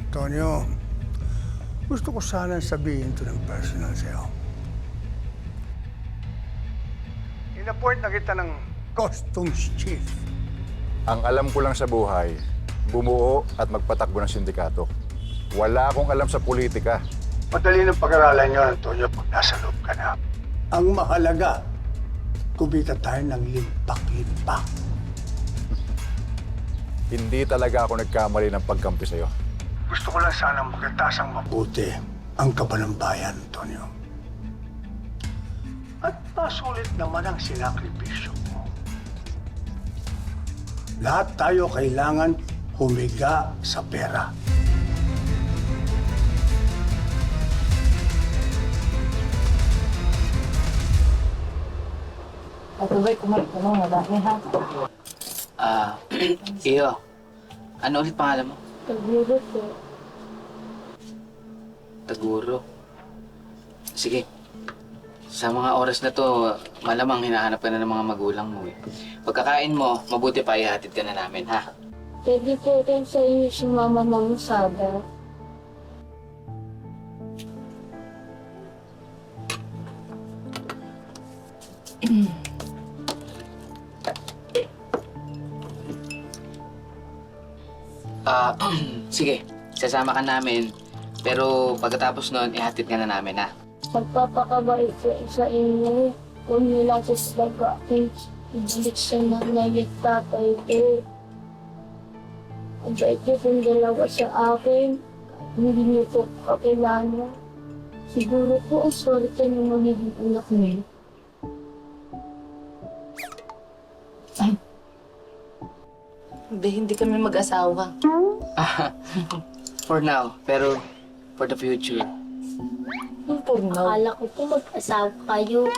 Tonyo, gusto ko sana sabihin ito ng personal sa'yo. In-appoint na kita ng Customs Chief. Ang alam ko lang sa buhay, bumuo at magpatakbo ng sindikato. Wala akong alam sa politika. Madali ng pag-aralan nyo, Antonio, pag nasa loob ka na. Ang mahalaga, kumita tayo ng limpak-limpak. Hindi talaga ako nagkamali ng pagkampi sa'yo. Gusto ko lang sanang magkatasang mabuti ang kabalambayan, Antonio. At pasulit naman ang sinakripisyo mo. Lahat tayo kailangan humiga sa pera. Ate Boy, kumain ka lang, madami ha. Iyo. Ano ulit pangalan mo? Taguro po. Taguro. Sige. Sa mga oras na to, malamang hinahanap ka na ng mga magulang mo eh. Pagkakain mo, mabuti pa ihatid ka na namin, ha? Pwede po rin sa inyo si Mama Mamusada. Sige. Sasama ka namin. Pero pagkatapos nun, ihatid ka na namin, ha? Magpapakabait po sa inyo. Kung nilang sa slaga aking ibalik sa nanay at tatay ko. Ang bait niyo pong dalawa sa akin. Hindi niyo po kakilala. Siguro po ang swerte ng magiging anak niyo. Hindi kami mag-asawa. For now, pero for the future. Yung for now. Akala ko po mag-asawa kayo.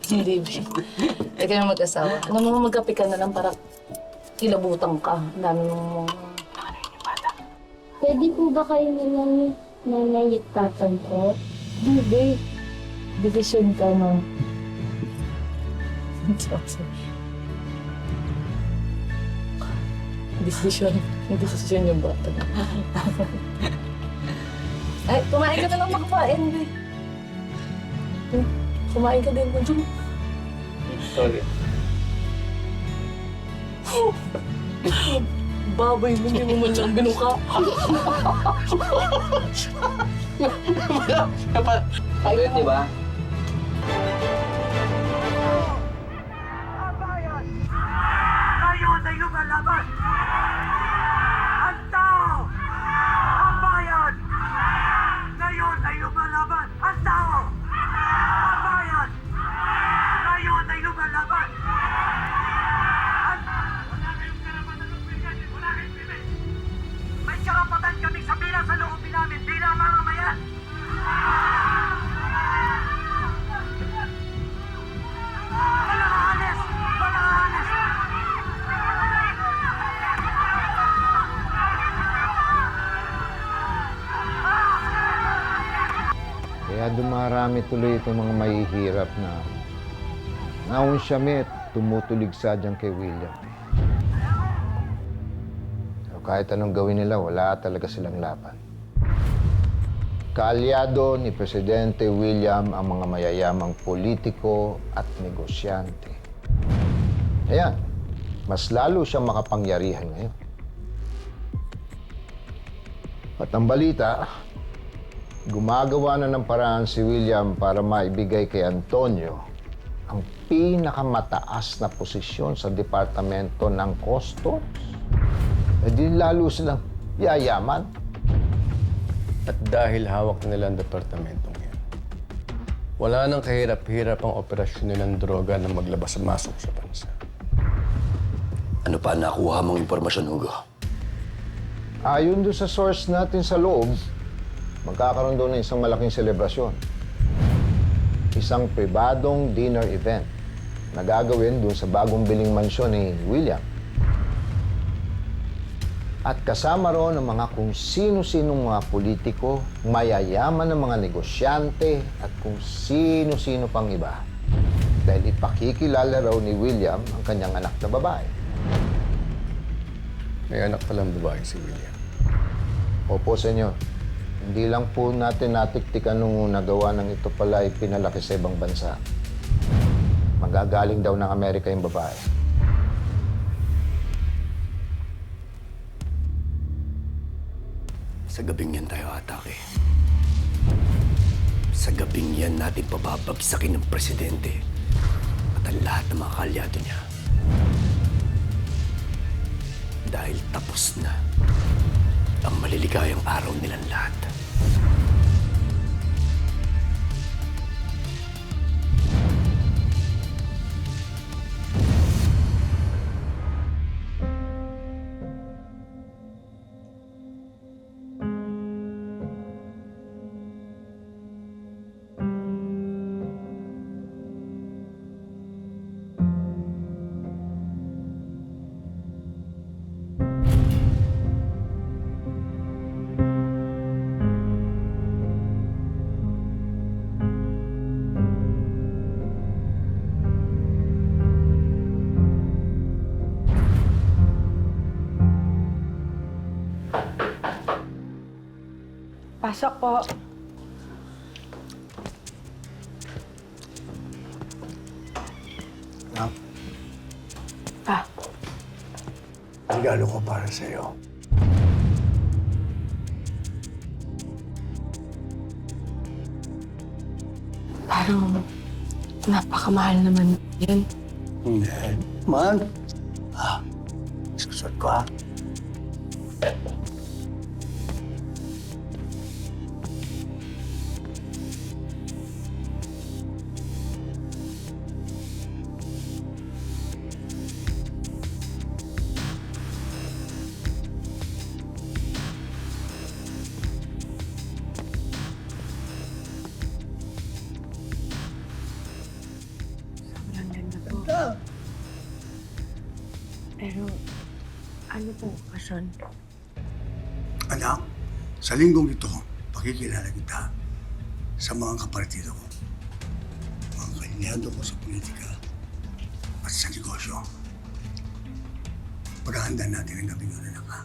Hindi, Be. Hindi kami mag-asawa. Alam mo, magkape ka na lang para kilabutan ka. Ang dami mong Pwede po ba kayo ng nanay at tatay ko? Hindi. Division ka no. Decision. Decision yung bata. Ay, kumain ka na lang makapain, Be. Kumain ka din. Sorry. Babay mo, hindi mo man siyang binuka. Ayun, di ba? Ngayon ay lumalaban! Ang tao! Ang bayan! Ngayon ay lumalaban! Ang tao! Ang bayan! Ngayon ay lumalaban! Wala kayong karapatan ng bigyan! Wala kayong bibig! May karapatan kaming sabihin sa loobin namin bilang mamamayan! Walang aalis! Walang aalis! Kaya dumarami tuloy itong mga mahihirap na naunsyami at tumutuligsa dyan kay William. Pero kahit anong gawin nila, wala talaga silang laban. Kaalyado ni Presidente William ang mga mayayamang politiko at negosyante. Ayan, mas lalo siyang makapangyarihan ngayon. At ang balita, gumagawa na ng paraan si William para maibigay kay Antonio ang pinakamataas na posisyon sa Departamento ng Customs. E di lalo silang yayaman. At dahil hawak nila ang departamentong yan, wala nang kahirap-hirap ang operasyon nilang droga na maglabas-masok sa bansa. Ano pa nakuha mong impormasyon, Hugo? Ayon doon sa source natin sa loob, magkakaroon doon ng isang malaking selebrasyon. Isang pribadong dinner event na gagawin doon sa bagong biling mansyon ni William. At kasama roon ang mga kung sino-sinong mga politiko, mayayaman ng mga negosyante, at kung sino-sino pang iba. Dahil ipakikilala raw ni William ang kanyang anak na babae. May anak palang babae si William. Opo, senyor. Hindi lang po natin natiktikan nung nagawa ng ito pala ay pinalaki sa ibang bansa. Magagaling daw ng Amerika yung babae. Sa gabing yan tayo atake. Sa gabing yan natin pababagsakin ng presidente at ang lahat ng mga kalyado niya. Dahil tapos na ang maliligayang araw nilang lahat. Pasok po. Anak, Pa, regalo ko para sa'yo. parang napakamahal naman yun. Hindi. Man. Susot ko, ha? Sobrang ganda po. Pero, ano po okasyon? Anak, sa linggong ito, pakikilala kita sa mga kapartido ko. Mga kalinyado ko sa politika at sa negosyo. Paghahanda natin ang gabing yun, anak, ha?